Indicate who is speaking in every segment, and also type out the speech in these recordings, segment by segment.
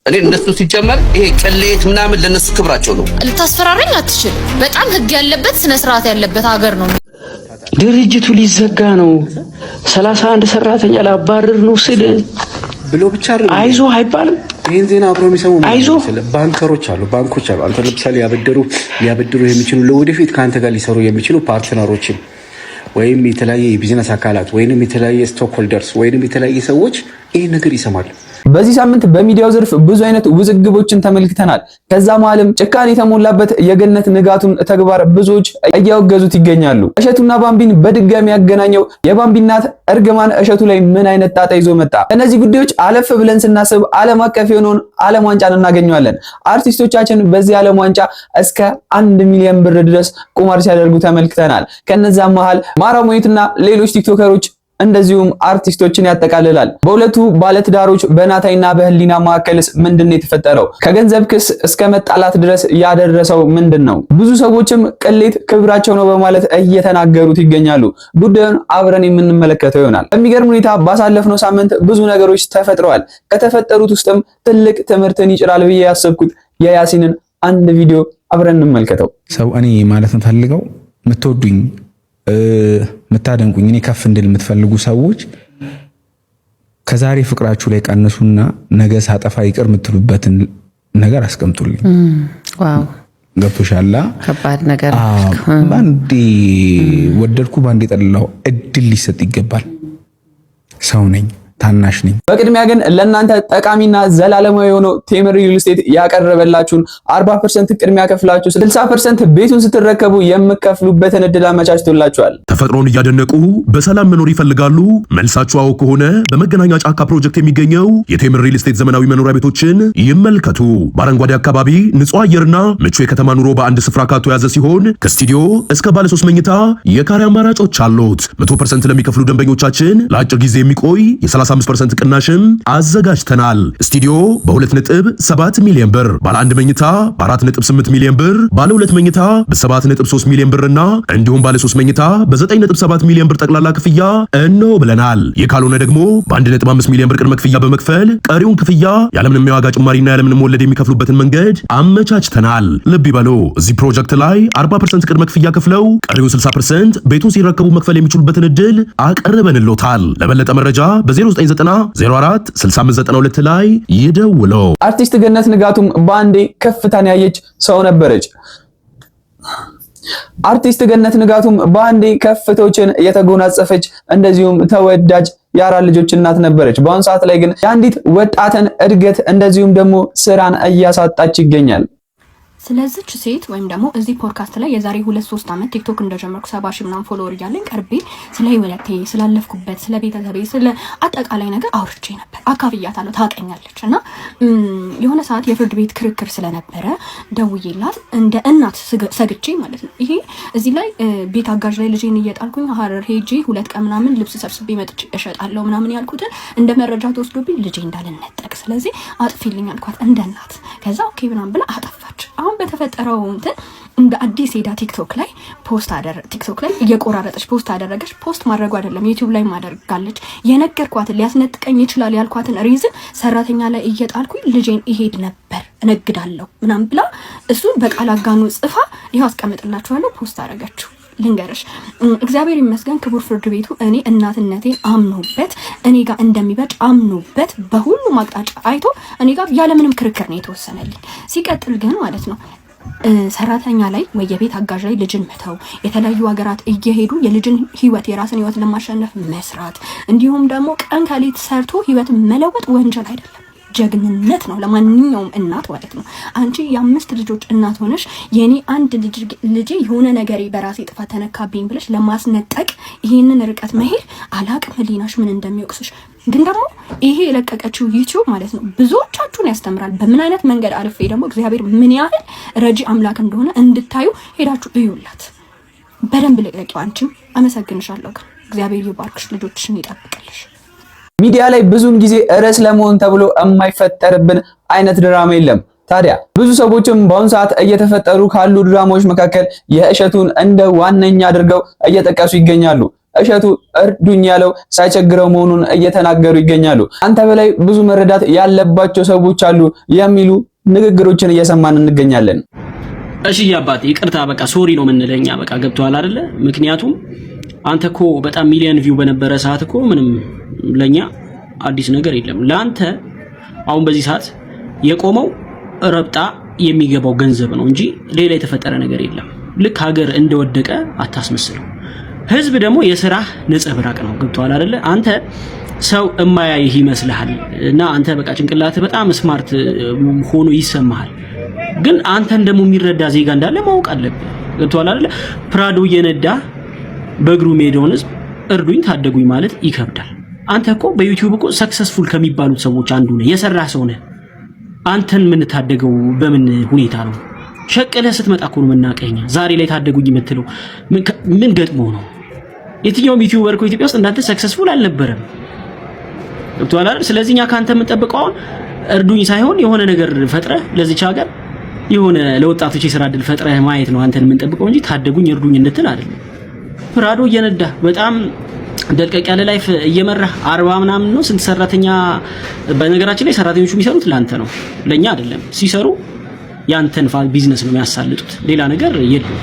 Speaker 1: እኔ እነሱ ሲጀመር ይሄ ቅሌት ምናምን ለነሱ ክብራቸው ነው።
Speaker 2: ልታስፈራረኝ አትችልም። በጣም ህግ ያለበት ስነ ስርዓት ያለበት ሀገር ነው።
Speaker 3: ድርጅቱ ሊዘጋ ነው 31 ሰራተኛ ላባረር ነው ስል
Speaker 4: ብሎ ብቻ አይደለም
Speaker 3: አይዞ አይባልም።
Speaker 4: ይሄን ዜና አብረው የሚሰሙ ባንኮች አሉ። አንተ ለምሳሌ ሊያበድሩ የሚችሉ ለወደፊት ካንተ ጋር ሊሰሩ የሚችሉ ፓርትነሮችን ወይም የተለያየ የቢዝነስ አካላት ወይንም የተለያየ ስቶክ ሆልደርስ ወይንም የተለያየ ሰዎች ይሄን ነገር ይሰማሉ።
Speaker 5: በዚህ ሳምንት በሚዲያው ዘርፍ ብዙ አይነት ውዝግቦችን ተመልክተናል። ከዛ መሀልም ጭካኔ የተሞላበት የገነት ንጋቱን ተግባር ብዙዎች እያወገዙት ይገኛሉ። እሸቱና ባምቢን በድጋሚ ያገናኘው የባምቢ እናት እርግማን እሸቱ ላይ ምን አይነት ጣጣ ይዞ መጣ? እነዚህ ጉዳዮች አለፍ ብለን ስናስብ ዓለም አቀፍ የሆነውን ዓለም ዋንጫን እናገኘዋለን። አርቲስቶቻችን በዚህ ዓለም ዋንጫ እስከ 1 ሚሊዮን ብር ድረስ ቁማር ሲያደርጉ ተመልክተናል። ከነዛ መሃል ማራሞይትና ሌሎች ቲክቶከሮች እንደዚሁም አርቲስቶችን ያጠቃልላል። በሁለቱ ባለትዳሮች በናታይና በህሊና መካከልስ ምንድነው የተፈጠረው? ከገንዘብ ክስ እስከ መጣላት ድረስ ያደረሰው ምንድነው? ብዙ ሰዎችም ቅሌት ክብራቸው ነው በማለት እየተናገሩት ይገኛሉ። ጉዳዩን አብረን የምንመለከተው ይሆናል። በሚገርም ሁኔታ ባሳለፍነው ሳምንት ብዙ ነገሮች ተፈጥረዋል። ከተፈጠሩት ውስጥም ትልቅ ትምህርትን ይጭራል ብዬ ያሰብኩት የያሲንን አንድ ቪዲዮ አብረን እንመልከተው።
Speaker 6: ሰው እኔ ማለት ፈልገው የምትወዱኝ የምታደንቁኝ እኔ ከፍ እንድል የምትፈልጉ ሰዎች ከዛሬ ፍቅራችሁ ላይ ቀንሱና ነገ ሳጠፋ ይቅር የምትሉበትን ነገር አስቀምጡልኝ።
Speaker 7: ዋው
Speaker 6: ገብቶሻል?
Speaker 7: ከባድ ነገር
Speaker 6: ባንዴ ወደድኩ ባንዴ ጠላሁ እድል ሊሰጥ ይገባል። ሰው ነኝ፣ ታናሽ ነኝ።
Speaker 5: በቅድሚያ ግን ለእናንተ ጠቃሚና ዘላለማዊ የሆነው ቴምር ሪል ስቴት ያቀረበላችሁን 40% ቅድሚያ ከፍላችሁ 60% ቤቱን ስትረከቡ የምትከፍሉበትን እድል አመቻችቶላችኋል።
Speaker 8: ተፈጥሮን እያደነቁ በሰላም መኖር ይፈልጋሉ? መልሳችሁ አዎ ከሆነ በመገናኛ ጫካ ፕሮጀክት የሚገኘው የቴምር ሪል ስቴት ዘመናዊ መኖሪያ ቤቶችን ይመልከቱ። በአረንጓዴ አካባቢ ንጹህ አየርና ምቹ የከተማ ኑሮ በአንድ ስፍራ ካቶ የያዘ ሲሆን ከስቱዲዮ እስከ ባለ 3 መኝታ የካሬ አማራጮች አሉት። 100% ለሚከፍሉ ደንበኞቻችን ለአጭር ጊዜ የሚቆይ 35% ቅናሽም አዘጋጅተናል። ስቱዲዮ በ2.7 ሚሊዮን ብር፣ ባለ 1 መኝታ በ4.8 ሚሊዮን ብር፣ ባለ 2 መኝታ በ7.3 ሚሊዮን ብርና እንዲሁም ባለ 3 መኝታ በ9.7 ሚሊዮን ብር ጠቅላላ ክፍያ ነው ብለናል። ይህ ካልሆነ ደግሞ በ1.5 ሚሊዮን ብር ቅድመ ክፍያ በመክፈል ቀሪውን ክፍያ ያለምንም የዋጋ ጭማሪና ያለምንም ወለድ የሚከፍሉበትን መንገድ አመቻችተናል። ልብ ይበሉ፣ እዚህ ፕሮጀክት ላይ 40% ቅድመ ክፍያ ከፍለው ቀሪውን 60% ቤቱን ሲረከቡ መክፈል የሚችሉበትን እድል አቀርበንልዎታል። ለበለጠ መረጃ በ0904 ላይ ይደውለው።
Speaker 5: አርቲስት ገነት ንጋቱም በአንዴ ከፍታን ያየች ሰው ነበረች። አርቲስት ገነት ንጋቱም በአንዴ ከፍቶችን የተጎናጸፈች እንደዚሁም ተወዳጅ የአራት ልጆች እናት ነበረች። በአሁኑ ሰዓት ላይ ግን የአንዲት ወጣትን እድገት እንደዚሁም ደግሞ ስራን እያሳጣች ይገኛል።
Speaker 9: ስለዚች ሴት ወይም ደግሞ እዚህ ፖድካስት ላይ የዛሬ 2-3 ዓመት ቲክቶክ እንደጀመርኩ 70 ሺህ ምናምን ፎሎወር እያለኝ ቀርቤ ስለ ህይወቴ፣ ስላለፍኩበት፣ ስለ ቤተሰቤ፣ ስለ አጠቃላይ ነገር አውርቼ ነበር። አካፍያታለሁ፣ ታውቀኛለች። እና የሆነ ሰዓት የፍርድ ቤት ክርክር ስለነበረ ደውዬላት እንደ እናት ሰግቼ ማለት ነው። ይሄ እዚህ ላይ ቤት አጋዥ ላይ ልጄን እየጣልኩኝ ሀረር ሄጄ 2 ቀን ምናምን ልብስ ሰብስቤ መጥቼ እሸጣለሁ ምናምን ያልኩትን እንደ መረጃ ተወስዶብኝ ልጄ እንዳልነጠቅ ስለዚህ አጥፊልኝ አልኳት እንደ እናት። ከዛ ኦኬ ምናምን ብላ አጠፋች። አሁን በተፈጠረው እንትን እንደ አዲስ ሄዳ ቲክቶክ ላይ ቲክቶክ ላይ እየቆራረጠች ፖስት አደረገች። ፖስት ማድረጉ አይደለም ዩቲዩብ ላይ ማደርጋለች። የነገርኳትን ሊያስነጥቀኝ ይችላል ያልኳትን ሪዝን ሰራተኛ ላይ እየጣልኩኝ ልጄን ይሄድ ነበር እነግዳለሁ ምናምን ብላ እሱን በቃል አጋኑ ጽፋ ይሄው አስቀምጥላችኋለሁ ፖስት አደረገችው። ልንገርሽ እግዚአብሔር ይመስገን ክቡር ፍርድ ቤቱ እኔ እናትነቴን አምኖበት እኔ ጋር እንደሚበጭ አምኖበት በሁሉም አቅጣጫ አይቶ እኔ ጋር ያለምንም ክርክር ነው የተወሰነልኝ። ሲቀጥል ግን ማለት ነው ሰራተኛ ላይ ወይ የቤት አጋዥ ላይ ልጅን መተው፣ የተለያዩ ሀገራት እየሄዱ የልጅን ህይወት የራስን ህይወት ለማሸነፍ መስራት፣ እንዲሁም ደግሞ ቀን ከሌት ሰርቶ ህይወት መለወጥ ወንጀል አይደለም፣ ጀግንነት ነው ለማንኛውም እናት ማለት ነው። አንቺ የ5 ልጆች እናት ሆነሽ የኔ አንድ ልጅ የሆነ ነገሬ በራሴ ጥፋት ተነካብኝ ብለሽ ለማስነጠቅ ይሄንን ርቀት መሄድ አላቅም ህሊናሽ ምን እንደሚወቅስሽ። ግን ደግሞ ይሄ የለቀቀችው ዩቲዩብ ማለት ነው ብዙዎቻችሁን ያስተምራል። በምን አይነት መንገድ አልፌ ደግሞ እግዚአብሔር ምን ያህል ረጂ አምላክ እንደሆነ እንድታዩ ሄዳችሁ እዩላት። በደንብ ልቀቂው። አንቺም አመሰግንሻለሁ። እግዚአብሔር ይባርክሽ፣ ልጆችሽን ይጠብቅልሽ።
Speaker 5: ሚዲያ ላይ ብዙውን ጊዜ ርዕስ ለመሆን ተብሎ የማይፈጠርብን አይነት ድራማ የለም። ታዲያ ብዙ ሰዎችም በአሁኑ ሰዓት እየተፈጠሩ ካሉ ድራማዎች መካከል የእሸቱን እንደ ዋነኛ አድርገው እየጠቀሱ ይገኛሉ። እሸቱ እርዱኝ ያለው ሳይቸግረው መሆኑን እየተናገሩ ይገኛሉ። አንተ በላይ ብዙ መረዳት ያለባቸው ሰዎች አሉ የሚሉ ንግግሮችን እየሰማን እንገኛለን።
Speaker 10: እሺ አባቴ ይቅርታ በቃ ሶሪ ነው የምንለኛ በቃ ገብቷል አይደለ? ምክንያቱም አንተ እኮ በጣም ሚሊዮን ቪው በነበረ ሰዓት እኮ ምንም ለኛ አዲስ ነገር የለም። ለአንተ አሁን በዚህ ሰዓት የቆመው ረብጣ የሚገባው ገንዘብ ነው እንጂ ሌላ የተፈጠረ ነገር የለም። ልክ ሀገር እንደወደቀ አታስመስለው። ህዝብ ደግሞ የሥራህ ነጸብራቅ ነው። ገብቷል አይደለ? አንተ ሰው እማያይህ ይመስልሃል እና አንተ በቃ ጭንቅላትህ በጣም ስማርት ሆኖ ይሰማሃል። ግን አንተን ደግሞ የሚረዳ ዜጋ እንዳለ ማወቅ አለብህ። ገብቷል አይደለ? ፕራዶ እየነዳ በእግሩ ሜዳውን ህዝብ እርዱኝ ታደጉኝ ማለት ይከብዳል። አንተ እኮ በዩቲዩብ እኮ ሰክሰስፉል ከሚባሉት ሰዎች አንዱ ነህ፣ የሰራህ ሰው ነህ። አንተን ምን ታደገው በምን ሁኔታ ነው? ሸቀለህ ስትመጣ እኮ ነው መናቀኛ። ዛሬ ላይ ታደጉኝ የምትለው ምን ገጥሞ ነው? የትኛውም ዩቲዩበር እኮ ኢትዮጵያ ውስጥ እንዳንተ ሰክሰስፉል አልነበረም። ገብቶሃል አይደል? ስለዚህ እኛ ካንተ የምንጠብቀው አሁን እርዱኝ ሳይሆን የሆነ ነገር ፈጥረህ ለዚች ሀገር የሆነ ለወጣቶች የሥራ ዕድል ፈጥረህ ማየት ነው አንተን የምንጠብቀው እንጂ ታደጉኝ እርዱኝ እንድትል አይደለም። ፕራዶ እየነዳ በጣም ደልቀቅ ያለ ላይፍ እየመራህ 40 ምናምን ነው ስንት ሰራተኛ። በነገራችን ላይ ሰራተኞቹ የሚሰሩት ላንተ ነው ለኛ አይደለም። ሲሰሩ ያንተን ቢዝነስ ነው የሚያሳልጡት፣ ሌላ ነገር የለም።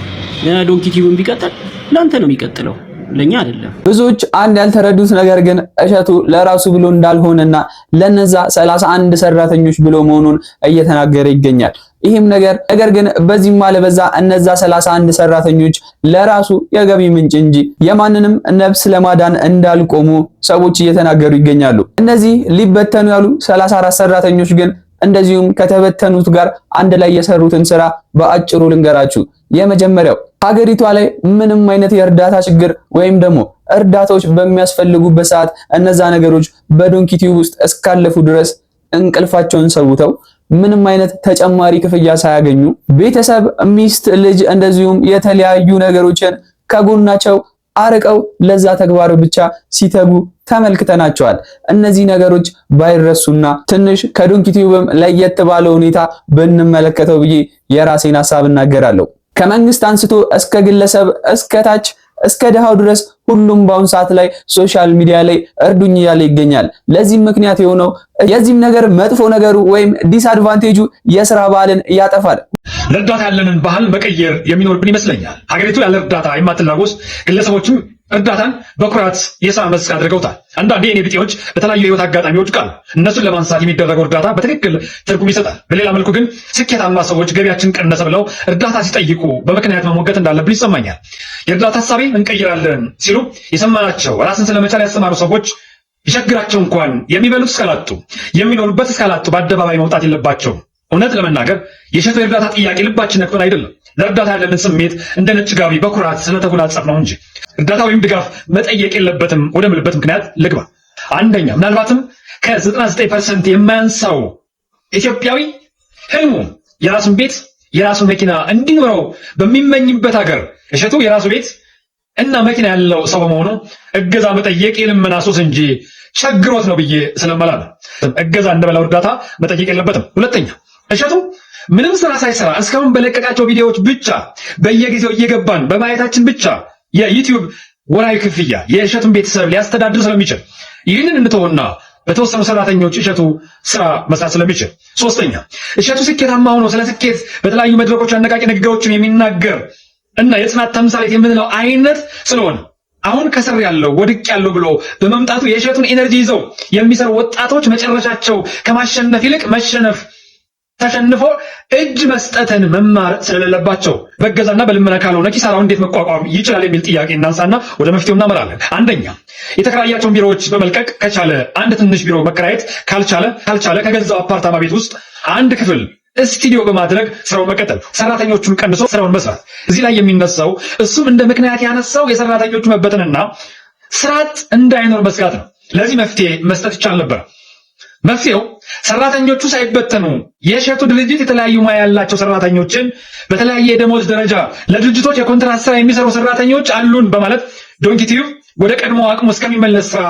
Speaker 10: ዶንኪ ቲዩብም ቢቀጥል ላንተ ነው የሚቀጥለው ለኛ አይደለም።
Speaker 5: ብዙዎች አንድ ያልተረዱት ነገር ግን እሸቱ ለራሱ ብሎ እንዳልሆነና ለነዛ 31 ሰራተኞች ብሎ መሆኑን እየተናገረ ይገኛል። ይህም ነገር ግን በዚህም ማለበዛ እነዛ 31 ሰራተኞች ለራሱ የገቢ ምንጭ እንጂ የማንንም ነፍስ ለማዳን እንዳልቆሙ ሰዎች እየተናገሩ ይገኛሉ። እነዚህ ሊበተኑ ያሉ 34 ሰራተኞች ግን እንደዚሁም ከተበተኑት ጋር አንድ ላይ የሰሩትን ስራ በአጭሩ ልንገራችሁ። የመጀመሪያው ሀገሪቷ ላይ ምንም አይነት የእርዳታ ችግር ወይም ደግሞ እርዳታዎች በሚያስፈልጉበት ሰዓት እነዛ ነገሮች በዶንኪ ቲዩብ ውስጥ እስካለፉ ድረስ እንቅልፋቸውን ሰውተው ምንም አይነት ተጨማሪ ክፍያ ሳያገኙ ቤተሰብ፣ ሚስት፣ ልጅ እንደዚሁም የተለያዩ ነገሮችን ከጎናቸው አርቀው ለዛ ተግባር ብቻ ሲተጉ ተመልክተናቸዋል። እነዚህ ነገሮች ባይረሱና ትንሽ ከዶንኪ ቲዩብም ለየት ባለ ሁኔታ ብንመለከተው ብዬ የራሴን ሐሳብ እናገራለሁ። ከመንግስት አንስቶ እስከ ግለሰብ እስከ ታች እስከ ደሃው ድረስ ሁሉም በአሁን ሰዓት ላይ ሶሻል ሚዲያ ላይ እርዱኝ እያለ ይገኛል። ለዚህም ምክንያት የሆነው የዚህም ነገር መጥፎ ነገሩ ወይም ዲስአድቫንቴጁ የስራ ባህልን ያጠፋል።
Speaker 11: ለእርዳታ ያለንን ባህል መቀየር የሚኖርብን ይመስለኛል። ሀገሪቱ ያለ እርዳታ የማትላወስ ግለሰቦችም እርዳታን በኩራት የስራ መስክ አድርገውታል። አንዳንዴ የኔ ቢጤዎች በተለያዩ የህይወት አጋጣሚዎች ቃል እነሱን ለማንሳት የሚደረገው እርዳታ በትክክል ትርጉም ይሰጣል። በሌላ መልኩ ግን ስኬታማ ሰዎች ገቢያችን ቀነሰ ብለው እርዳታ ሲጠይቁ በምክንያት መሞገት እንዳለብን ይሰማኛል። የእርዳታ ሀሳቤ እንቀይራለን ሲሉ የሰማናቸው ራስን ስለመቻል ያስተማሩ ሰዎች ቢቸግራቸው እንኳን የሚበሉት እስካላጡ የሚኖሩበት እስካላጡ በአደባባይ መውጣት የለባቸውም። እውነት ለመናገር የእሸቱ የእርዳታ ጥያቄ ልባችን ነክቶን አይደለም። ለእርዳታ ያለንን ስሜት እንደ ነጭ ጋቢ በኩራት ስለተጎናጸፍ ነው እንጂ እርዳታ ወይም ድጋፍ መጠየቅ የለበትም ወደ ምልበት ምክንያት ልግባ። አንደኛ፣ ምናልባትም ከ99% የማያንሳው ኢትዮጵያዊ ህልሙ የራሱን ቤት የራሱን መኪና እንዲኖረው በሚመኝበት ሀገር እሸቱ የራሱ ቤት እና መኪና ያለው ሰው በመሆኑ እገዛ መጠየቅ የልመና ሱስ እንጂ ቸግሮት ነው ብዬ ስለማላም እገዛ እንደበላው እርዳታ መጠየቅ የለበትም። ሁለተኛ፣ እሸቱ ምንም ስራ ሳይሰራ እስካሁን በለቀቃቸው ቪዲዮዎች ብቻ በየጊዜው እየገባን በማየታችን ብቻ የዩቲዩብ ወራዊ ክፍያ የእሸቱን ቤተሰብ ሊያስተዳድር ስለሚችል ይህንን እንተውና በተወሰኑ ሰራተኞች እሸቱ ስራ መስራት ስለሚችል። ሶስተኛ፣ እሸቱ ስኬታማ ሆኖ ስለ ስኬት በተለያዩ መድረኮች አነቃቂ ንግግሮችን የሚናገር እና የጽናት ተምሳሌት የምንለው አይነት ስለሆነ አሁን ከስር ያለው ወድቅ ያለው ብሎ በመምጣቱ የእሸቱን ኤነርጂ ይዘው የሚሰሩ ወጣቶች መጨረሻቸው ከማሸነፍ ይልቅ መሸነፍ ተሸንፎ እጅ መስጠትን መማር ስለሌለባቸው በገዛና በልመና ካልሆነ ኪሳራውን እንዴት መቋቋም ይችላል የሚል ጥያቄ እናንሳና ወደ መፍትሄው እናመራለን። አንደኛ፣ የተከራያቸውን ቢሮዎች በመልቀቅ ከቻለ አንድ ትንሽ ቢሮ መከራየት፣ ካልቻለ ከገዛው አፓርታማ ቤት ውስጥ አንድ ክፍል ስቱዲዮ በማድረግ ስራውን መቀጠል፣ ሰራተኞቹን ቀንሶ ስራውን መስራት። እዚህ ላይ የሚነሳው እሱም እንደ ምክንያት ያነሳው የሰራተኞቹ መበተንና ስርዓት እንዳይኖር መስጋት ነው። ለዚህ መፍትሄ መስጠት ይቻል ነበር። መፍትሄው ሰራተኞቹ ሳይበተኑ የእሸቱ ድርጅት የተለያዩ ሙያ ያላቸው ሰራተኞችን በተለያየ የደሞዝ ደረጃ ለድርጅቶች የኮንትራት ስራ የሚሰሩ ሰራተኞች አሉን በማለት ዶንኪ ቲዩብ ወደ ቀድሞ አቅሙ እስከሚመለስ ስራ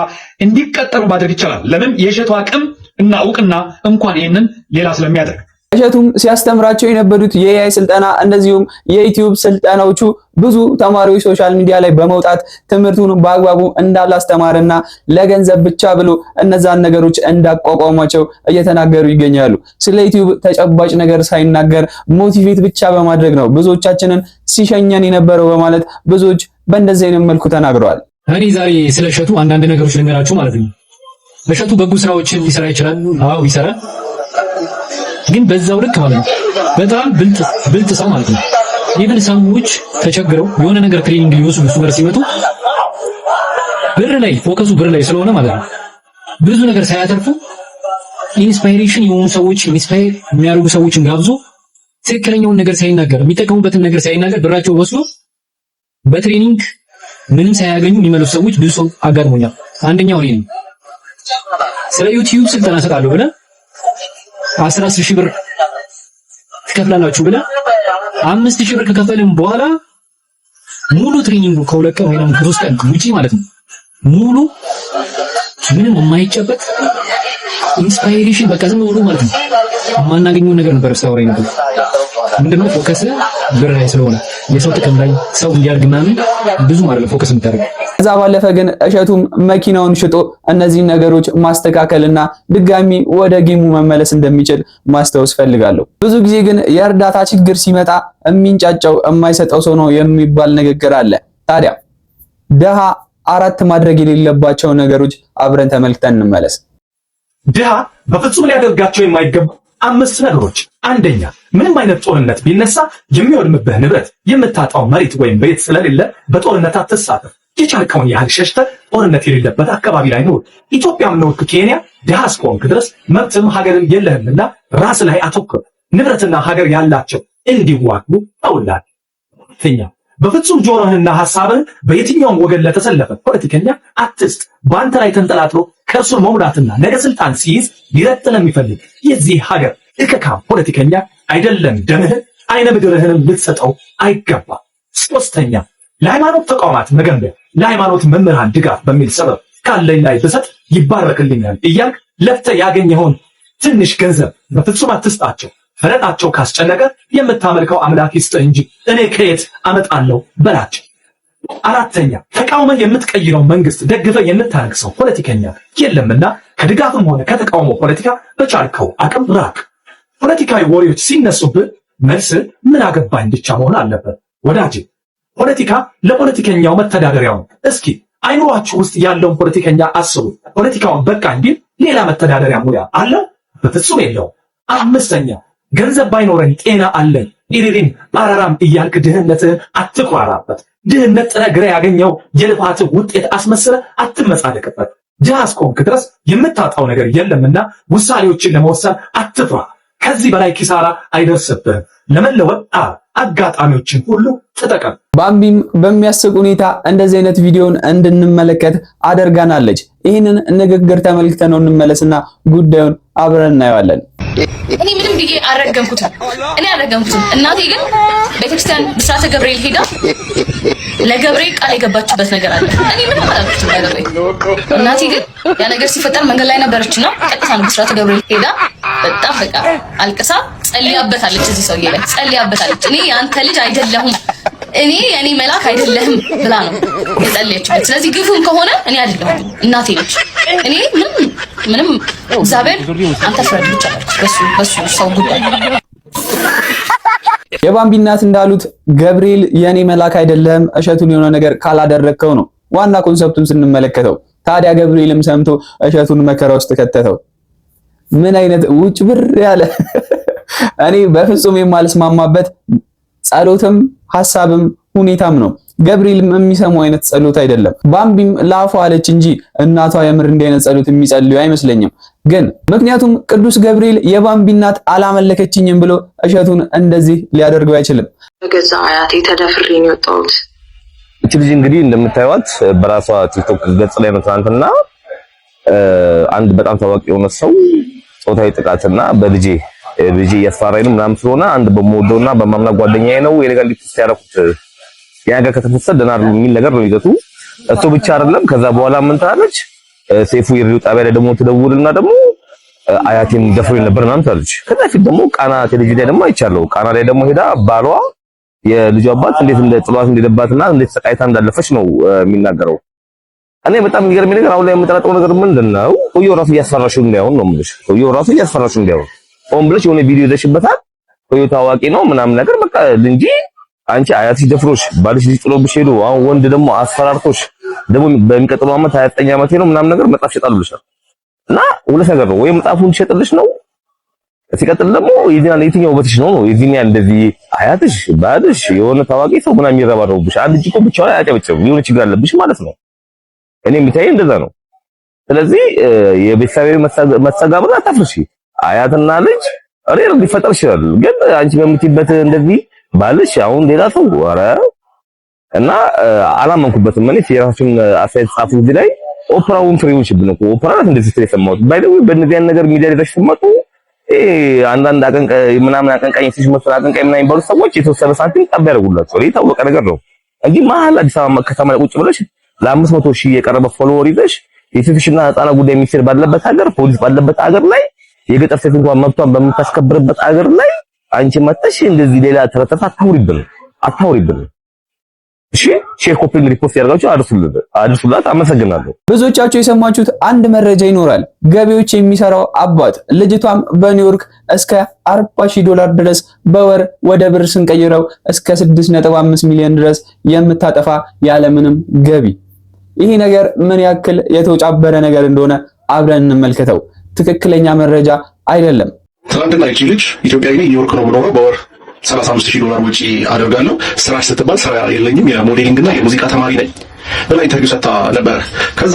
Speaker 11: እንዲቀጠሩ ማድረግ ይቻላል። ለምን? የእሸቱ አቅም እና እውቅና እንኳን ይህንን ሌላ ስለሚያደርግ
Speaker 5: እሸቱም ሲያስተምራቸው የነበሩት የኤአይ ስልጠና እንደዚሁም የዩቲዩብ ስልጠናዎቹ ብዙ ተማሪዎች ሶሻል ሚዲያ ላይ በመውጣት ትምህርቱን በአግባቡ እንዳላስተማረና ለገንዘብ ብቻ ብሎ እነዛን ነገሮች እንዳቋቋሟቸው እየተናገሩ ይገኛሉ። ስለ ዩቲዩብ ተጨባጭ ነገር ሳይናገር ሞቲቬት ብቻ በማድረግ ነው ብዙዎቻችንን ሲሸኘን የነበረው በማለት ብዙዎች በእንደዚህ አይነት መልኩ ተናግረዋል።
Speaker 11: እኔ ዛሬ ስለ እሸቱ አንዳንድ ነገሮች ልንገራችሁ ማለት ነው። እሸቱ በጎ ስራዎችን ሊሰራ ይችላል። አዎ ይሰራል። ግን በዛው ልክ ማለት ነው በጣም ብልጥ ሰው ማለት ነው። ይሄን ሰዎች ተቸግረው የሆነ ነገር ትሬኒንግ ሊወስዱ እሱ ጋር ሲመጡ ፎከሱ ብር ላይ ስለሆነ ማለት ነው ብዙ ነገር ሳያተርፉ ኢንስፓይሬሽን የሆኑ ሰዎች ኢንስፓየር የሚያደርጉ ሰዎችን ጋብዞ ትክክለኛውን ነገር ሳይናገር የሚጠቀሙበትን ነገር ሳይናገር ብራቸው ወስዶ በትሬኒንግ ምንም ሳያገኙ የሚመለሱ ሰዎች ብዙ ሰው አጋጥሞኛል። አንደኛው እኔ ነኝ። ስለ ዩቲዩብ ስልጠና ሰጣለሁ ብለህ 10,000 ብር ትከፍላላችሁ ብለህ 5,000 ብር ከከፈልን በኋላ ሙሉ ትሬኒንግ ከሁለት ቀን ወይም ከሶስት ቀን ውጪ ማለት ነው ሙሉ ምንም የማይጨበጥ ኢንስፓይሬሽን በቃ ዝም ብሎ ማለት ነው የማናገኘው ነገር ነበር ስታወራኝ ነበር። ምንድነው ፎከስ ብር ላይ ስለሆነ የሰው ጥቅም ላይ ሰው እንዲያድግ ምናምን ብዙ ማለት ፎከስ የምታደርገው።
Speaker 5: ከዛ ባለፈ ግን እሸቱም መኪናውን ሽጦ እነዚህን ነገሮች ማስተካከልና ድጋሚ ወደ ጌሙ መመለስ እንደሚችል ማስታወስ ፈልጋለሁ። ብዙ ጊዜ ግን የእርዳታ ችግር ሲመጣ የሚንጫጫው የማይሰጠው ሰው ነው የሚባል ንግግር አለ። ታዲያ ድሃ አራት ማድረግ የሌለባቸው ነገሮች አብረን ተመልክተን እንመለስ።
Speaker 11: ድሃ በፍጹም ሊያደርጋቸው የማይገቡ 5 ነገሮች። አንደኛ፣ ምንም አይነት ጦርነት ቢነሳ የሚወድምብህ ንብረት፣ የምታጣው መሬት ወይም ቤት ስለሌለ በጦርነት አትሳተፍ። የቻልከውን ያህል ሸሽተህ ጦርነት የሌለበት አካባቢ ላይ ኑር። ኢትዮጵያም ኖርክ ኬንያ፣ ድሃ እስከሆንክ ድረስ መብትም ሀገርን የለህምና ራስ ላይ አተኩር። ንብረትና ሀገር ያላቸው እንዲዋጉ ተውላል። ሁለተኛ፣ በፍጹም ጆሮህንና ሐሳብህን በየትኛውም ወገን ለተሰለፈ ፖለቲከኛ አትስጥ። በአንተ ላይ ተንጠላጥሎ ከእርሱ መውላትና ነገ ስልጣን ሲይዝ ሊረጥን የሚፈልግ የዚህ ሀገር እከካም ፖለቲከኛ አይደለም ደምህን አይነ ምድርህንም ልትሰጠው አይገባ። ሶስተኛ፣ ለሃይማኖት ተቋማት መገንቢያ፣ ለሃይማኖት መምህራን ድጋፍ በሚል ሰበብ ካለኝ ላይ ብሰጥ ይባረክልኛል እያልክ ለፍተህ ያገኘኸውን ትንሽ ገንዘብ በፍጹም አትስጣቸው። ፈረጣቸው ካስጨነቀ የምታመልከው አምላክ ይስጥ እንጂ እኔ ከየት አመጣለሁ በላቸው። አራተኛ፣ ተቃውመህ የምትቀይረው መንግስት ደግፈህ የምታነግሰው ፖለቲከኛ የለምና ከድጋፍም ሆነ ከተቃውሞ ፖለቲካ በቻልከው አቅም ራቅ። ፖለቲካዊ ወሬዎች ሲነሱብህ መልስ ምን አገባኝ ብቻ መሆን አለበት። ወዳጅ፣ ፖለቲካ ለፖለቲከኛው መተዳደሪያው ነው። እስኪ አይኑራችሁ ውስጥ ያለውን ፖለቲከኛ አስቡ። ፖለቲካውን በቃ እንዲል ሌላ መተዳደሪያ ሙያ አለው? በፍጹም የለው። አምስተኛ፣ ገንዘብ ባይኖረኝ ጤና አለኝ ኢሪሪም አራራም እያልክ ድህነትህን አትቆራራበት። ድህነት ጥረ ግረ ያገኘው የልፋትህ ውጤት አስመስለ አትመጻደቅበት። ድሃ እስከሆንክ ድረስ የምታጣው ነገር የለምና ውሳኔዎችን ለመወሰን አትፍራ። ከዚህ በላይ ኪሳራ አይደርስብህም። ለመለወጥ አጋጣሚዎችን ሁሉ ተጠቀም።
Speaker 5: ባምቢም በሚያስቅ ሁኔታ እንደዚህ አይነት ቪዲዮን እንድንመለከት አደርጋናለች። ይህንን ንግግር ተመልክተን ነው እንመለስና ጉዳዩን አብረን እናየዋለን።
Speaker 2: እኔ ምንም ብዬ አልረገምኩትም። እናቴ ግን ቤተክርስቲያን ብስራተ ገብርኤል ሄዳ ለገብርኤል ቃል የገባችበት ነገር አለ። እኔ ምንም አላልኩትም ለገብርኤል። እናቴ ግን ያ ነገር ሲፈጠር መንገድ ላይ ነበረችና ቀጥታ ነው ብስራተ ገብርኤል ሄዳ በጣም በቃ አልቅሳ ጸልያበታለች። እዚህ ሰውዬ ላይ ጸልያበታለች። እኔ ያንተ ልጅ አይደለሁም፣ እኔ የኔ መልአክ አይደለህም ብላ ነው የጸለየችበት። ስለዚህ ግፉም ከሆነ እኔ አይደለሁም እናቴ ነች። እኔ ምንም እግዚአብሔር አንተ ፍረድ ብቻ በሱ ሰው ጉዳይ።
Speaker 5: የባምቢ እናት እንዳሉት ገብርኤል የኔ መልአክ አይደለህም እሸቱን የሆነ ነገር ካላደረከው ነው ዋና ኮንሰፕቱን ስንመለከተው። ታዲያ ገብርኤልም ሰምቶ እሸቱን መከራ ውስጥ ከተተው። ምን አይነት ውጭ ብር ያለ እኔ በፍጹም የማልስማማበት ጸሎትም ሐሳብም ሁኔታም ነው። ገብርኤልም የሚሰማው አይነት ጸሎት አይደለም። ባምቢም ላፏ አለች እንጂ እናቷ የምር እንዲህ አይነት ጸሎት የሚጸልዩ አይመስለኝም። ግን ምክንያቱም ቅዱስ ገብርኤል የባምቢ እናት አላመለከችኝም ብሎ እሸቱን እንደዚህ ሊያደርገው አይችልም።
Speaker 7: በገዛ አያቴ ተደፍሬ ነው የወጣሁት።
Speaker 12: እቺ ልጅ እንግዲህ እንደምታዩት በራሷ ቲክቶክ ገጽ ላይ መጥራንትና አንድ በጣም ታዋቂ የሆነ ሰው ጾታዊ ጥቃትና በልጄ ያስፈራራኝ ምናምን ስለሆነ አንድ በመወደውና በማምና ጓደኛዬ ነው የሌጋል ዲፕስ ያደረኩት ያ ነገር ከተፈጸመ ደናር የሚል ነገር ነው ይዘቱ። እሱ ብቻ አይደለም። ከዛ በኋላ ምን ታለች? ሰይፉ የሪው ጣቢያ ላይ ደግሞ ትደውልና ደግሞ አያቴን ደፍሮ ነበር ምናምን ትላለች። ከዛ ፊት ደግሞ ቃና ቴሌቪዥን ላይ ደግሞ አይቻለሁ። ቃና ላይ ደግሞ ሄዳ ባሏ የልጇ አባት እንዴት ጥሏት እንደደባትና እንዴት ሰቃይታ እንዳለፈች ነው የሚናገረው። እኔ በጣም የሚገርመኝ ነገር አሁን ላይ የምጠራጠረው ነገር ምንድነው? ሰውየው ራሱ እያስፈራሽው እንዳይሆን ነው የምልሽ። ሰውየው ራሱ እያስፈራሽው እንዳይሆን ሆን ብለሽ የሆነ ቪዲዮ ይዘሽበታል። ሰውየው ታዋቂ ነው ምናምን ነገር በቃ እንጂ አንቺ አያትሽ ደፍሮሽ ባልሽ ልጅ ጥሎብሽ ሄዶ አሁን ወንድ ደግሞ አስፈራርቶሽ ደግሞ በሚቀጥለው ዓመት 29 ዓመቴ ነው ምናምን ነገር መጣፍ ይሸጣል ብለሻል። እና ሁለት ነገር ነው፣ ወይ መጣፉን ይሸጥልሽ ነው፣ ሲቀጥል ደግሞ የትኛው ውበትሽ ነው የዚህኛ እንደዚህ አያትሽ ባልሽ የሆነ ታዋቂ ሰው ምናምን የሚረባረቡብሽ። አንድ ልጅ እኮ ብቻውን አያጨበጭብም፣ የሆነ ችግር አለብሽ ማለት ነው። እኔ የሚታየኝ እንደዛ ነው። ስለዚህ የቤተሰባዊ መስተጋብር አታፍርሺ። አያትና ልጅ ሬር ሊፈጠር ይችላል፣ ግን አንቺ በምትይበት እንደዚህ ባልሽ አሁን ሌላ ሰው ኧረ እና አላመንኩበትም። እኔ የራሳችሁን አስተያየት ጻፉ እዚህ ላይ። ኦፕራውን ፍሬውን ሽብን እኮ ኦፕራ ናት እንደዚህ ስትል የሰማሁት ባይደው በእነዚህ አይነት ነገር ሚዲያ ላይ ተሰማጡ። አንዳንድ አቀንቃኝ ምናምን አቀንቃኝ ሲሽ መስራ አቀንቃኝ ምናምን ባሉ ሰዎች የተወሰነ ሳንቲም ጠብ ያደርጉላቸው የታወቀ ነገር ነው እንጂ መሀል አዲስ አበባ ከተማ ላይ ቁጭ ብለሽ ለ500,000 የቀረበ ፎሎወር ይዘሽ የሴቶችና ህፃናት ጉዳይ ሚኒስቴር ባለበት ሀገር ፖሊስ ባለበት ሀገር ላይ የገጠር ሴት እንኳን መብቷን በምታስከብርበት ሀገር ላይ አንቺ መጥተሽ እንደዚህ ሌላ ተረተፋ አታውሪብን። እሺ ሼር ኮፒንግ ሪፖርት ያደርጋችሁ አድርሱላት። አመሰግናለሁ።
Speaker 5: ብዙዎቻችሁ የሰማችሁት አንድ መረጃ ይኖራል። ገቢዎች የሚሰራው አባት ልጅቷም በኒውዮርክ እስከ $40,000 ድረስ በወር ወደ ብር ስንቀይረው እስከ 6.5 ሚሊዮን ድረስ የምታጠፋ ያለምንም ገቢ። ይሄ ነገር ምን ያክል የተውጫበረ ነገር እንደሆነ አብረን እንመልከተው። ትክክለኛ መረጃ አይደለም።
Speaker 11: ትናንትና እቺ ልጅ ኢትዮጵያዊ ነኝ ኒውዮርክ ነው የምኖረው በወር $35,000 ወጪ አደርጋለሁ። ስራሽ ስትባል ስራ የለኝም የሞዴሊንግ እና የሙዚቃ ተማሪ ነኝ ብላ ኢንተርቪው ሰጥታ ነበር። ከዛ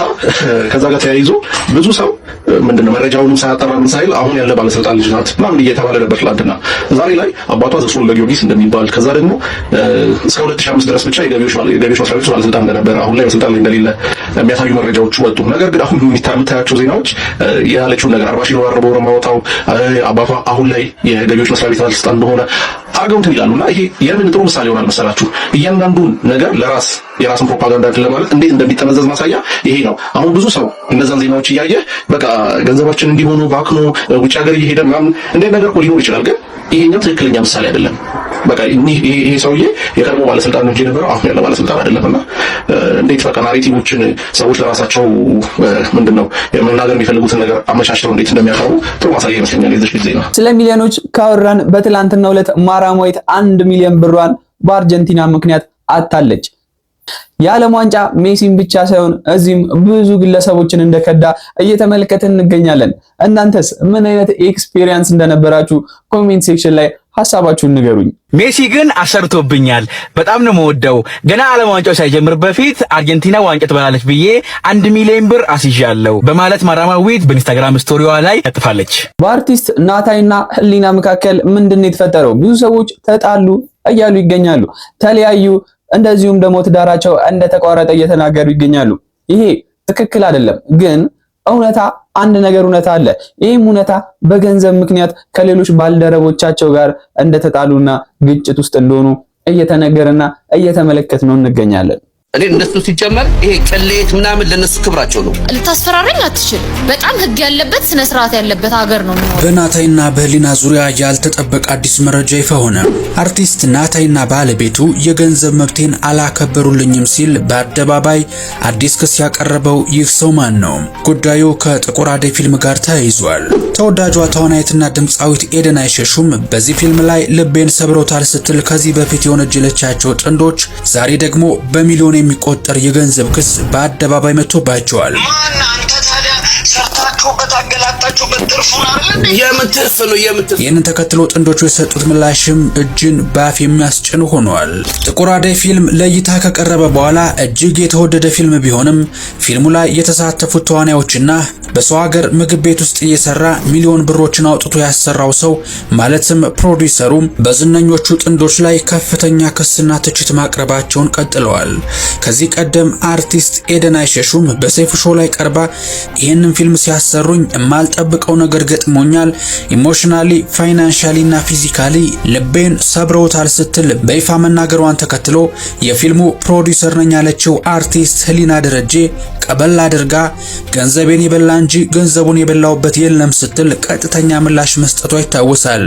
Speaker 11: ጋር ተያይዞ ብዙ ሰው ምንድነው መረጃውንም ሳያጠራ ምን ሳይል አሁን ያለ ባለስልጣን ልጅ ናት ምናምን እየተባለ ነበር ትላንትና። ዛሬ ላይ አባቷ ዘሱን ለጊዮርጊስ እንደሚባል ከዛ ደግሞ እስከ 2005 ድረስ ብቻ የገቢዎች መስሪያ ቤት ባለስልጣን እንደነበረ አሁን ላይ በስልጣን ላይ እንደሌለ የሚያሳዩ መረጃዎች ወጡ። ነገር ግን አሁን የምታያቸው ዜናዎች ያለችውን ነገር $40,000 በወር ማውጣው አባቷ አሁን ላይ የገቢዎች መስሪያ ቤት ባለስልጣን እንደሆነ አገውትን ይላሉና ይሄ የምን ጥሩ ምሳሌ ይሆናል መሰላችሁ? እያንዳንዱን ነገር የራስን ፕሮፓጋንዳ ለማለት እንዴት እንደሚጠመዘዝ ማሳያ ይሄ ነው። አሁን ብዙ ሰው እነዛን ዜናዎች እያየ በቃ ገንዘባችን እንዲሆኑ ባክኖ ውጭ ሀገር እየሄደ ምናምን እንደ ነገር እኮ ሊኖር ይችላል። ግን ይሄኛው ትክክለኛ ምሳሌ አይደለም። በቃ ይሄ ሰውዬ የቀድሞ ባለስልጣን ነው እንጂ የነበረው አሁን ያለ ባለስልጣን አይደለምና እንዴት በቃ ናሬቲቮችን ሰዎች ለራሳቸው ምንድነው የመናገር የሚፈልጉትን ነገር አመቻችተው እንዴት እንደሚያቀርቡ ጥሩ ማሳያ ይመስለኛል የዚህ ዜና።
Speaker 5: ስለ ሚሊዮኖች ካወራን በትላንትናው ዕለት ማራማዊት 1 ሚሊዮን ብሯን በአርጀንቲና ምክንያት አጣለች። የዓለም ዋንጫ ሜሲን ብቻ ሳይሆን እዚህም ብዙ ግለሰቦችን እንደከዳ እየተመለከትን እንገኛለን። እናንተስ ምን አይነት ኤክስፒሪየንስ እንደነበራችሁ ኮሜንት ሴክሽን ላይ ሐሳባችሁን ንገሩኝ።
Speaker 13: ሜሲ ግን አሰርቶብኛል። በጣም ነው የምወደው። ገና ዓለም ዋንጫው ሳይጀምር በፊት አርጀንቲና ዋንጫ ትበላለች ብዬ 1 ሚሊዮን ብር አስይዣለሁ በማለት ማራማዊት በኢንስታግራም ስቶሪዋ ላይ ለጥፋለች።
Speaker 5: በአርቲስት ናታይና ህሊና መካከል ምንድነው የተፈጠረው? ብዙ ሰዎች ተጣሉ እያሉ ይገኛሉ። ተለያዩ፣ እንደዚሁም ደግሞ ትዳራቸው እንደተቋረጠ እየተናገሩ ይገኛሉ። ይሄ ትክክል አይደለም። ግን አንድ ነገር እውነታ አለ። ይህም እውነታ በገንዘብ ምክንያት ከሌሎች ባልደረቦቻቸው ጋር እንደተጣሉና ግጭት ውስጥ እንደሆኑ እየተነገረና እየተመለከትነው እንገኛለን።
Speaker 1: እኔ እነሱ ሲጀመር ይሄ ቅሌት ምናምን ለነሱ ክብራቸው ነው።
Speaker 2: ልታስፈራረኝ አትችል። በጣም ህግ ያለበት ስነ ስርዓት ያለበት ሀገር ነው።
Speaker 14: በናታይና በህሊና ዙሪያ ያልተጠበቀ አዲስ መረጃ ይፋ ሆነ። አርቲስት ናታይና ባለቤቱ የገንዘብ መብቴን አላከበሩልኝም ሲል በአደባባይ አዲስ ክስ ያቀረበው ይህ ሰው ማን ነው? ጉዳዩ ከጥቁር አደይ ፊልም ጋር ተያይዟል። ተወዳጇ ተዋናይትና ድምፃዊት ኤደን አይሸሹም በዚህ ፊልም ላይ ልቤን ሰብሮታል ስትል ከዚህ በፊት የወነጀለቻቸው ጥንዶች ዛሬ ደግሞ በሚሊዮን የሚቆጠር የገንዘብ ክስ በአደባባይ መጥቶባቸዋል። ይህንን ተከትሎ ጥንዶቹ የሰጡት ምላሽም እጅን በአፍ የሚያስጭን ሆኗል። ጥቁር አደይ ፊልም ለእይታ ከቀረበ በኋላ እጅግ የተወደደ ፊልም ቢሆንም ፊልሙ ላይ የተሳተፉት ተዋናዮችና በሰው ሀገር ምግብ ቤት ውስጥ እየሰራ ሚሊዮን ብሮችን አውጥቶ ያሰራው ሰው ማለትም ፕሮዲውሰሩም በዝነኞቹ ጥንዶች ላይ ከፍተኛ ክስና ትችት ማቅረባቸውን ቀጥለዋል። ከዚህ ቀደም አርቲስት ኤደን አይሸሹም በሰይፉ ሾው ላይ ቀርባ ይህንን ፊልም ሲያሰሩኝ የማልጠብቀው ነገር ገጥሞኛል፣ ኢሞሽናሊ ፋይናንሻሊ እና ፊዚካሊ ልቤን ሰብረውታል ስትል በይፋ መናገሯን ተከትሎ የፊልሙ ፕሮዲውሰር ነኝ ያለችው አርቲስት ህሊና ደረጀ ቀበል አድርጋ ገንዘቤን የበላ እንጂ ገንዘቡን የበላውበት የለም ስትል ቀጥተኛ ምላሽ መስጠቷ ይታወሳል።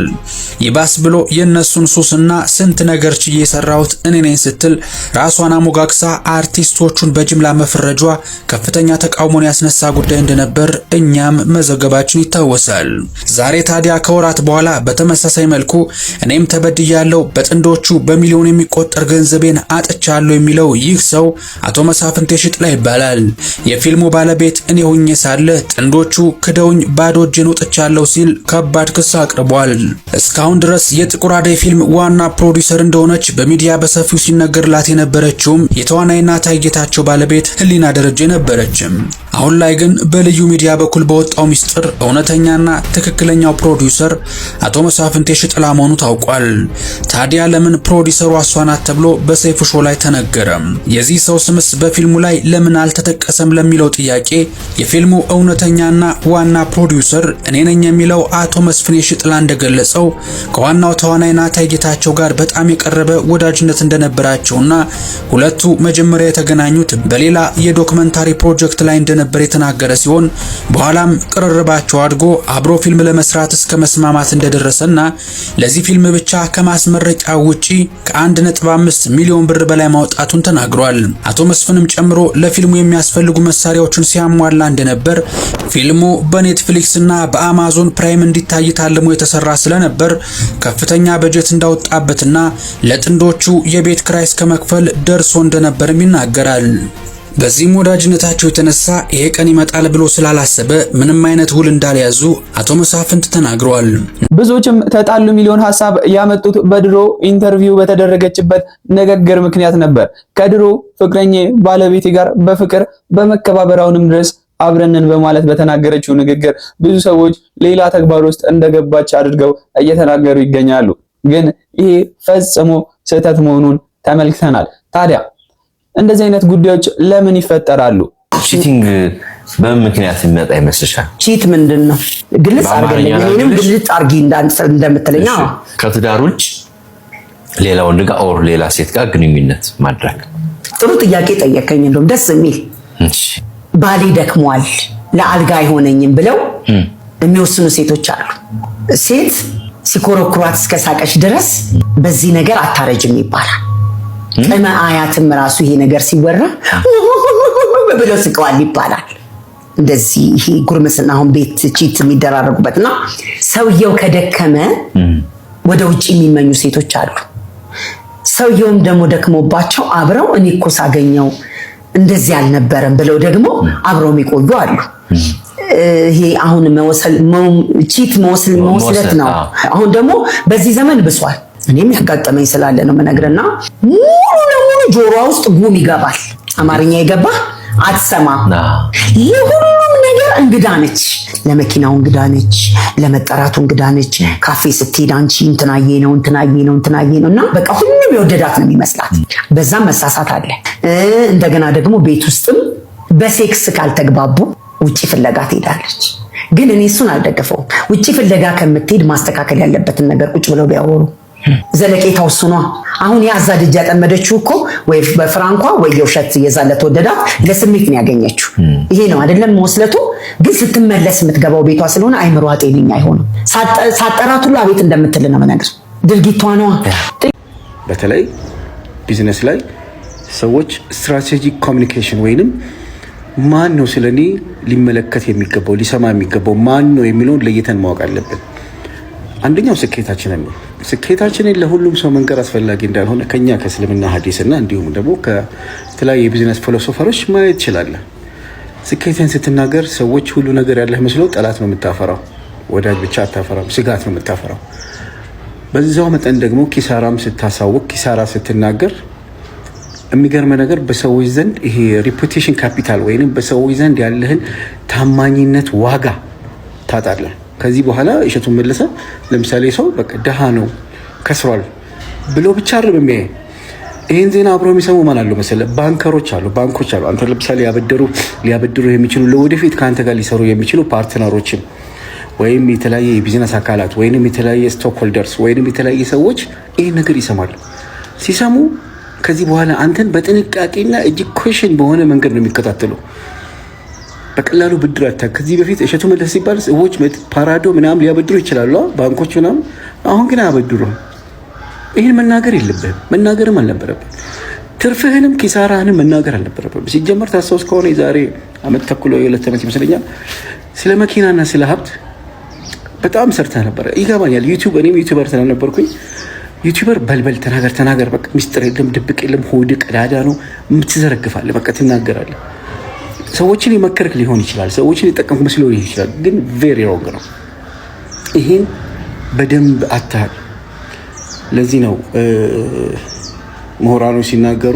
Speaker 14: ይባስ ብሎ የነሱን ሱስና ስንት ነገር ችዬ የሰራሁት እኔ ነኝ ስትል ራሷን አሞጋግሳ አርቲስቶቹን በጅምላ መፈረጇ ከፍተኛ ተቃውሞን ያስነሳ ጉዳይ እንደነበር እኛም መዘገባችን ይታወሳል። ዛሬ ታዲያ ከወራት በኋላ በተመሳሳይ መልኩ እኔም ተበድያለሁ፣ በጥንዶቹ በሚሊዮን የሚቆጠር ገንዘቤን አጥቻለሁ የሚለው ይህ ሰው አቶ መሳፍንት የሺጥላ ይባላል። የፊልሙ ባለቤት እኔ ሆኜ ሳለ ጥንዶቹ ክደውኝ ባዶ እጄን ወጥቻለሁ ሲል ከባድ ክስ አቅርቧል። እስካሁን ድረስ የጥቁር አደይ ፊልም ዋና ፕሮዲውሰር እንደሆነች በሚዲያ በሰፊው ሲነገርላት የነበረችውም የተዋናይና ታይጌታቸው ባለቤት ህሊና ደረጀ ነበረችም። አሁን ላይ ግን በልዩ ሚዲያ በኩል በወጣው ሚስጥር እውነተኛና ትክክለኛው ፕሮዲውሰር አቶ መሳፍንት የሺጥላ መሆኑ ታውቋል። ታዲያ ለምን ፕሮዲውሰሩ እሷ ናት ተብሎ በሰይፉ ሾው ላይ ተነገረ? የዚህ ሰው ስምስ በፊልሙ ላይ ለምን አልተጠቀሰም ለሚለው ጥያቄ የፊልሙ እውነተኛና ዋና ፕሮዲውሰር እኔ ነኝ የሚለው አቶ መስፍን የሺጥላ እንደገለጸው ከዋናው ተዋናይና ታይጌታቸው ጋር በጣም የቀረበ ወዳጅነት እንደነበራቸውና ሁለቱ መጀመሪያ የተገናኙት በሌላ የዶክመንታሪ ፕሮጀክት ላይ እንደነበር የተናገረ ሲሆን በኋላም ቅርርባቸው አድጎ አብሮ ፊልም ለመስራት እስከ መስማማት እንደደረሰና ለዚህ ፊልም ብቻ ከማስመረቂያ ውጪ ከ1.5 ሚሊዮን ብር በላይ ማውጣቱን ተናግሯል። አቶ መስፍንም ጨምሮ ለፊልሙ የሚያስፈልጉ መሳሪያዎችን ሲያሟላ እንደነበር፣ ፊልሙ በኔትፍሊክስ እና በአማዞን ፕራይም እንዲታይ ታልሞ የተሰራ ስለነበር ከፍተኛ በጀት እንዳወጣበትና ለጥንዶቹ የቤት ክራይ እስከ መክፈል ደርሶ እንደነበርም ይናገራል። በዚህም ወዳጅነታቸው የተነሳ ይሄ ቀን ይመጣል ብሎ ስላላሰበ ምንም አይነት ውል እንዳልያዙ አቶ መሳፍንት ተናግረዋል።
Speaker 5: ብዙዎችም ተጣሉ ሚሊዮን ሐሳብ ያመጡት በድሮ ኢንተርቪው በተደረገችበት ንግግር ምክንያት ነበር። ከድሮ ፍቅረኛ ባለቤቴ ጋር በፍቅር በመከባበራውንም ድረስ አብረንን በማለት በተናገረችው ንግግር ብዙ ሰዎች ሌላ ተግባር ውስጥ እንደገባች አድርገው እየተናገሩ ይገኛሉ። ግን ይሄ ፈጽሞ ስህተት መሆኑን ተመልክተናል። ታዲያ እንደዚህ አይነት ጉዳዮች ለምን ይፈጠራሉ?
Speaker 12: ቺቲንግ በምን ምክንያት የሚመጣ ይመስልሻል?
Speaker 15: ቺት ምንድነው? ግልጽ አድርገኝ። እኔንም ግልጽ አድርጊ እንደምትለኛ
Speaker 12: ከትዳር ውጭ ሌላ ወንድ ጋር ኦር ሌላ ሴት ጋር ግንኙነት ማድረግ።
Speaker 15: ጥሩ ጥያቄ ጠየቀኝ። እንደውም ደስ የሚል ባሌ ደክሟል ለአልጋ አይሆነኝም ብለው የሚወስኑ ሴቶች አሉ። ሴት ሲኮረኩሯት እስከሳቀሽ ድረስ በዚህ ነገር አታረጅም ይባላል። ቅመ አያትም ራሱ ይሄ ነገር ሲወራ ብለው ስቀዋል ይባላል። እንደዚህ ይሄ ጉርምስና አሁን ቤት ቺት የሚደራረጉበትና ሰውየው ከደከመ ወደ ውጪ የሚመኙ ሴቶች አሉ። ሰውየውም ደግሞ ደክሞባቸው አብረው እኔ እኮ ሳገኘው እንደዚህ አልነበረም ብለው ደግሞ አብረው የሚቆዩ አሉ። ይሄ አሁን ቺት መወስለት ነው። አሁን ደግሞ በዚህ ዘመን ብሷል። እኔም ያጋጠመኝ ስላለ ነው መነግረና ሙሉ ለሙሉ ጆሮዋ ውስጥ ጉም ይገባል። አማርኛ የገባ አትሰማም። ለሁሉም ነገር እንግዳ ነች። ለመኪናው እንግዳ ነች፣ ለመጠራቱ እንግዳ ነች። ካፌ ስትሄድ አንቺ እንትናዬ ነው እና በቃ ሁሉም የወደዳት ነው የሚመስላት። በዛም መሳሳት አለ። እንደገና ደግሞ ቤት ውስጥም በሴክስ ካልተግባቡ ውጪ ፍለጋ ትሄዳለች። ግን እኔ እሱን አልደገፈውም። ውጪ ፍለጋ ከምትሄድ ማስተካከል ያለበትን ነገር ቁጭ ብለው ቢያወሩ ዘለቄታው እሱ ነው። አሁን ያዛ ልጅ ያጠመደችው እኮ ወይ በፍራንኳ ወይ የውሸት የዛለት ወደዳት ለስሜት ነው ያገኘችው። ይሄ ነው አይደለም መወስለቱ። ግን ስትመለስ የምትገባው ቤቷ ስለሆነ አይምሯ ጤነኛ አይሆንም። ሳጠራት ሁሉ አቤት እንደምትል ነው ነገር ድርጊቷ ነው።
Speaker 4: በተለይ ቢዝነስ ላይ ሰዎች ስትራቴጂክ ኮሚኒኬሽን ወይንም ማን ነው ስለኔ ሊመለከት የሚገባው ሊሰማ የሚገባው ማን ነው የሚለውን ለይተን ማወቅ አለብን። አንደኛው ስኬታችንን ነው። ስኬታችንን ለሁሉም ሰው መንገር አስፈላጊ እንዳልሆነ ከኛ ከእስልምና ሐዲስና እንዲሁም ደግሞ ከተለያዩ የቢዝነስ ፊሎሶፈሮች ማየት ይችላል። ስኬትን ስትናገር ሰዎች ሁሉ ነገር ያለህ መስሎ ጠላት ነው የምታፈራው፣ ወዳጅ ብቻ አታፈራም፣ ስጋት ነው የምታፈራው። በዛው መጠን ደግሞ ኪሳራም ስታሳውቅ ኪሳራ ስትናገር የሚገርም ነገር በሰዎች ዘንድ ይሄ ሪፑቴሽን ካፒታል ወይንም በሰዎች ዘንድ ያለህን ታማኝነት ዋጋ ታጣለህ። ከዚህ በኋላ እሸቱን መለሰ ለምሳሌ ሰው በቃ ደሃ ነው ከስሯል ብሎ ብቻ አይደለም የሚያይ። ይሄን ዜና አብሮ የሚሰሙ ማን አለው መሰለ? ባንከሮች አሉ፣ ባንኮች አሉ። አንተ ለምሳሌ ሊያበድሩ የሚችሉ ለወደፊት ካንተ ጋር ሊሰሩ የሚችሉ ፓርትነሮችን ወይም የተለያየ የቢዝነስ አካላት ወይንም የተለያየ ስቶክ ሆልደርስ ወይንም የተለያየ ሰዎች ይሄን ነገር ይሰማሉ። ሲሰሙ ከዚህ በኋላ አንተን በጥንቃቄና እጅግ ኮሽን በሆነ መንገድ ነው የሚከታተሉ። በቀላሉ ብድር አታ ከዚህ በፊት እሸቱ መለስ ሲባል ሰዎች ፓራዶ ምናምን ሊያበድሩ ይችላሉ ባንኮች ምናምን። አሁን ግን አያበድሩም። ይህን መናገር የለብህም፣ መናገርም አልነበረብህም። ትርፍህንም ኪሳራህንም መናገር አልነበረብህም። ሲጀመር ታስታውስ ከሆነ የዛሬ ዓመት ተኩል ወይ 2 ዓመት ይመስለኛል ስለ መኪናና ስለ ሀብት በጣም ሰርተህ ነበር። ይገባኛል። ዩቲዩብ እኔም ዩቲዩበር ስለነበርኩኝ ዩቲዩበር በልበል ተናገር፣ በቃ ሚስጥር የለም ድብቅ የለም፣ ሆድ ቀዳዳ ነው፣ የምትዘረግፋለህ፣ በቃ ትናገራለህ። ሰዎችን የመከርክ ሊሆን ይችላል፣ ሰዎችን የጠቀምክ መስሎ ሊሆን ይችላል፣ ግን ቬሪ ሮንግ ነው። ይሄን በደንብ አታል። ለዚህ ነው ምሁራኖች ሲናገሩ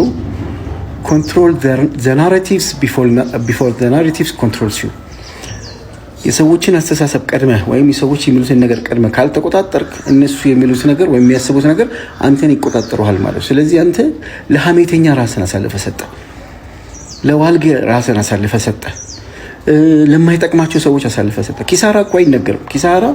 Speaker 4: ኮንትሮል ዘ ናሬቲቭስ ቢፎር ዘ ናሬቲቭስ ኮንትሮልስ ዩ። የሰዎችን አስተሳሰብ ቀድመህ ወይም የሰዎች የሚሉትን ነገር ቀድመህ ካልተቆጣጠርክ እነሱ የሚሉት ነገር ወይም የሚያስቡት ነገር አንተን ይቆጣጠሩሃል ማለት ነው። ስለዚህ አንተ ለሐሜተኛ ራስን አሳልፈህ ሰጠህ፣ ለዋልጌ ራስን አሳልፈህ ሰጠህ፣ ለማይጠቅማቸው ሰዎች አሳልፈህ ሰጠህ። ኪሳራ እኮ አይነገርም። ኪሳራ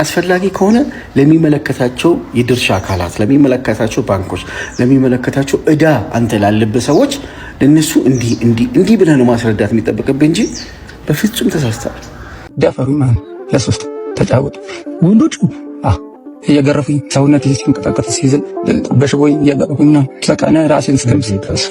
Speaker 4: አስፈላጊ ከሆነ ለሚመለከታቸው የድርሻ አካላት፣ ለሚመለከታቸው ባንኮች፣ ለሚመለከታቸው እዳ አንተ ላለብህ ሰዎች ለነሱ እንዲህ ብለህ ነው ማስረዳት የሚጠበቅብህ እንጂ በፍጹም ተሳስተሃል።
Speaker 16: ደፈሩኝ ማለት ለሶስት ተጫወቱ ወንዶቹ እየገረፉኝ ሰውነት ሲንቀጠቀጥ ሲይዝ በሽቦኝ እየገረፉኝ ነው ተቃነ ራሴን እስከምስጥስ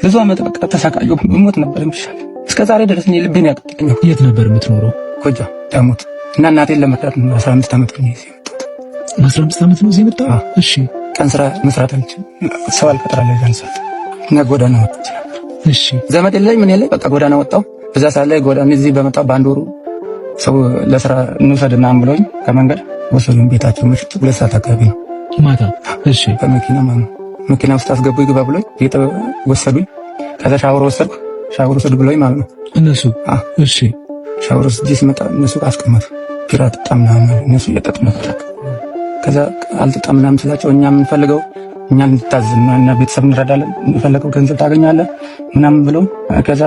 Speaker 16: ብዙ ዓመት በቃ ተሰቃየሁ። ሞት ነበር የሚሻል። እስከ ዛሬ ድረስ እኔ ልቤን ያቀጠቀኝ።
Speaker 6: የት ነበር የምትኖረው?
Speaker 16: ጎጃ ዳሞት እና እናቴን ለመርዳት 15 ዓመት ነው እዚህ የመጣሁት።
Speaker 6: 15 ዓመት ነው እዚህ የመጣው? እሺ።
Speaker 16: ቀን ስራ መስራት አልችልም። ሰው አልቀጥራለሁ ያንሳት እና ጎዳና ወጣሁ።
Speaker 6: እሺ።
Speaker 16: ዘመድ የለኝ ምን የለኝ፣ በቃ ጎዳና ወጣሁ። በዛ ሰዓት ላይ ጎዳና እዚህ በመጣሁ በአንድ ወሩ ሰው ለስራ እንውሰድና ብሎኝ ከመንገድ ወሰዱኝ። ቤታቸው ምሽት 2 ሰዓት አካባቢ ነው
Speaker 6: ማታ። እሺ።
Speaker 16: በመኪና ማለት ነው መኪና ውስጥ አስገቡ ይግባ ብሎኝ ቤት ወሰዱኝ። ከዛ ሻወር ወሰድኩ። ሻወር ወሰዱ ብሎኝ ማለት ነው
Speaker 6: እነሱ። እሺ።
Speaker 16: ሻወር ወስጄ ስመጣ እነሱ አስቀመጡ። ቢራ ጠጣ ምናምን እነሱ እየጠጡ ነበር። ከዛ አልጠጣም ምናምን ስላቸው እኛ የምንፈልገው እኛ እንድታዝና እና ቤተሰብ እንረዳለን፣ የምንፈልገው ገንዘብ ታገኛለህ ምናምን ብለው ከዛ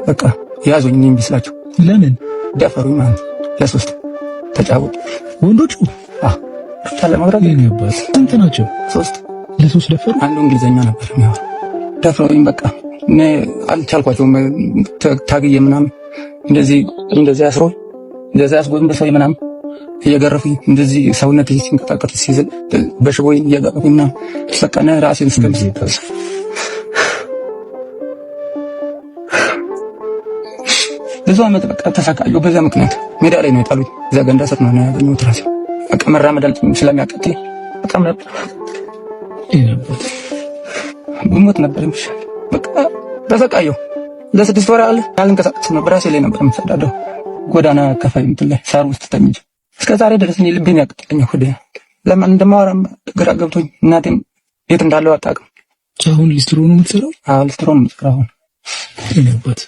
Speaker 16: በቃ ያዙኝ። እኔም ቢስላቸው
Speaker 6: ለምን
Speaker 16: ደፈሩኝ ማለት ነው። ለሶስት ተጫወቱ
Speaker 6: ወንዶቹ።
Speaker 16: ታለ ማውራት
Speaker 6: የኔባት ስንት ናቸው?
Speaker 16: 3
Speaker 6: ለሶስት ደፈሩ።
Speaker 16: አንዱ እንግሊዘኛ ነበር የሚያወራው። ደፈሩኝ በቃ እኔ አልቻልኳቸውም። ታግዬ ምናምን እንደዚህ አስሮ እንደዚህ አስጎኝ በሰው ምናምን እየገረፉኝ እንደዚህ ሰውነት ሲንቀጠቀጥ ሲይዝ በሽቦኝ እየገረፉኝ ምናምን ተሰቀነ ራሴን እስከምስጥስ ብዙ ዓመት በቃ ተሰቃየሁ። በዛ ምክንያት ሜዳ ላይ ነው የጣሉኝ። እዛ ገንዳ ስር ነው ያገኘሁት ራሴ። በቃ መራመድ አልችልም ስለሚያቃጥለኝ በጣም ነበር ሞት ነበር የሚሻል። በቃ ተሰቃየሁ። ለ6 ወር አልንቀሳቀስም ነበር። ራሴ ላይ ነበር የምሰዳደው ጎዳና ከፋይ እንትን ላይ ሳር ውስጥ ተኝቼ እስከ ዛሬ ድረስ እኔ ልቤን ያቀጠቀኝ ሆዴ ለማን እንደማወራ ግራ ገብቶኝ እናቴም የት እንዳለው አታውቅም።
Speaker 6: አሁን ሊስትሮ ነው የምትሰራው?
Speaker 16: አዎ ሊስትሮ ነው የምትሰራው። አሁን
Speaker 6: የኔባት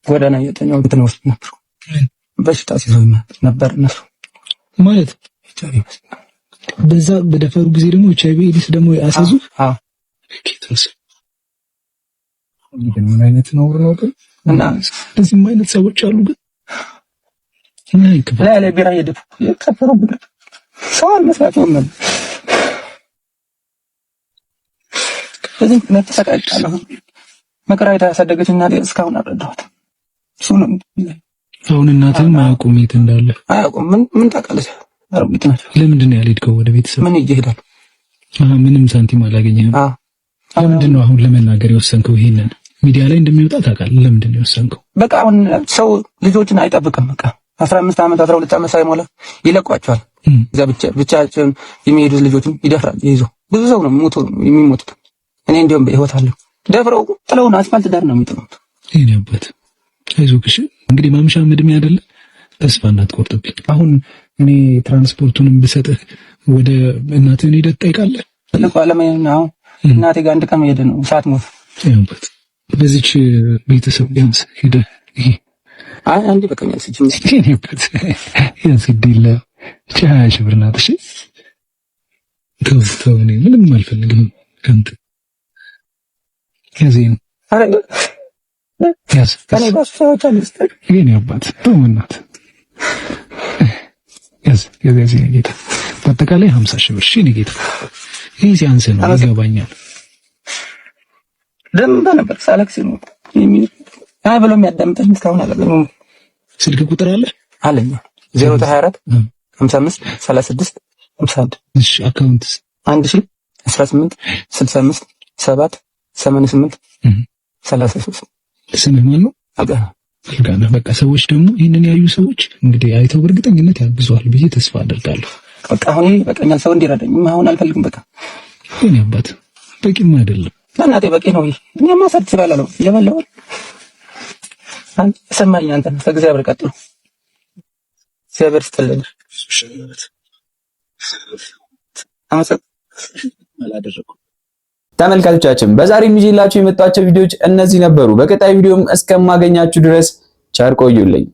Speaker 16: ጎዳና እየተኛሁ እንትን ውስጥ ነበር። በሽታ ሲዞኝ ነበር እነሱ
Speaker 6: ማለት በዛ በደፈሩ ጊዜ ደግሞ ኤችአይቪ ኤድስ ደግሞ ያሳዙ።
Speaker 16: አዎ
Speaker 6: ኪቶስ ምን አይነት ነው ግን
Speaker 16: እና
Speaker 6: እዚህም አይነት ሰዎች አሉ ግን
Speaker 16: ላይ ቢራ እየደፉ የከፈሩ ብር ሰው አልመስላቸውም ነበር። በዚህ ምክንያት ተሰቃይቻለሁ። መከራ ያሳደገች እናቴ እስካሁን አልረዳኋት። እሱ ነው
Speaker 6: አሁን እናትህም አያውቁም የት እንዳለ?
Speaker 16: አያውቁም። ምን ታውቃለች? አሮጊት ናቸው።
Speaker 6: ለምንድን ነው ያልሄድከው ወደ ቤተሰብ?
Speaker 16: ምን ይሄዳል?
Speaker 6: ምንም ሳንቲም አላገኘህም? ለምንድን ነው አሁን ለመናገር የወሰንከው? ይሄንን ሚዲያ ላይ እንደሚወጣ ታውቃለህ። ለምንድን ነው የወሰንከው?
Speaker 16: በቃ አሁን ሰው ልጆችን አይጠብቅም። በቃ 15 ዓመት 12 ዓመት ሳይሞላ ይለቋቸዋል። እዛ ብቻቸውን የሚሄዱት ልጆችን ይደፍራል ይዞ። ብዙ ሰው ነው የሚሞቱት። እኔ እንዲያውም በህይወት አለሁ። ደፍረው ጥለውን አስፋልት ዳር ነው የሚጥሉት።
Speaker 6: ይሄን ያባት አይዞህ። እሺ እንግዲህ ማምሻ ምድም ያደለ ተስፋ እንዳትቆርጥብኝ። አሁን እኔ ትራንስፖርቱንም ብሰጥህ ወደ እናትህን ሄደህ ትጠይቃለህ።
Speaker 16: ልቆ አለማየን አሁን እናቴ ጋር አንድ ቀን ሄደ ነው ሳትሞት
Speaker 6: ያባት በዚች ቤተሰብ ቢያንስ ሄደህ ይሄ
Speaker 16: አንዴ በቀኛል ሲጅም
Speaker 6: ይሄንበት ያንስዲለ 20 ሺህ ብር ናት። እሺ ተው እኔ ምንም አልፈልግም ከንቱ ያዘኝ።
Speaker 16: አረ
Speaker 6: ያስ
Speaker 16: ከኔ ጋር ሰዎች አልስተክ
Speaker 6: ይሄን ያባት ተውናት ያዝ ጌታ በአጠቃላይ 50 ሺህ ብር። እሺ ጌታ ይሄ ሲያንስ ነው ይገባኛል።
Speaker 16: ደምባ ነበር ሳለክስ ነው አይ ብሎ የሚያዳምጠኝ እስካሁን አላገኘሁም።
Speaker 6: ስልክ ቁጥር
Speaker 16: አለኝ 024 55 36 51።
Speaker 6: እሺ አካውንትስ
Speaker 16: 1018 65 7 88 33።
Speaker 6: ስምህ ማን ነው? አልጋና። በቃ ሰዎች ደግሞ ይሄንን ያዩ ሰዎች እንግዲህ አይተው በእርግጠኝነት ያግዟል ብዬ ተስፋ አደርጋለሁ።
Speaker 16: በቃ አሁን በቃኛል፣ ሰው እንዲረዳኝ አሁን አልፈልግም። በቃ
Speaker 6: የኔ አባት በቂም አይደለም
Speaker 16: እናቴ በቂ ነው። እኔማ ሰርች ባላለው እየበላሁ አንተ ሰማኝ። አንተ ከእግዚአብሔር ቀጥሎ እግዚአብሔር ይስጥልኝ።
Speaker 5: ተመልካቾቻችን በዛሬ ይዤላችሁ የመጣቸው ቪዲዮዎች እነዚህ ነበሩ። በቀጣይ ቪዲዮም እስከማገኛችሁ ድረስ ቸር ቆዩልኝ።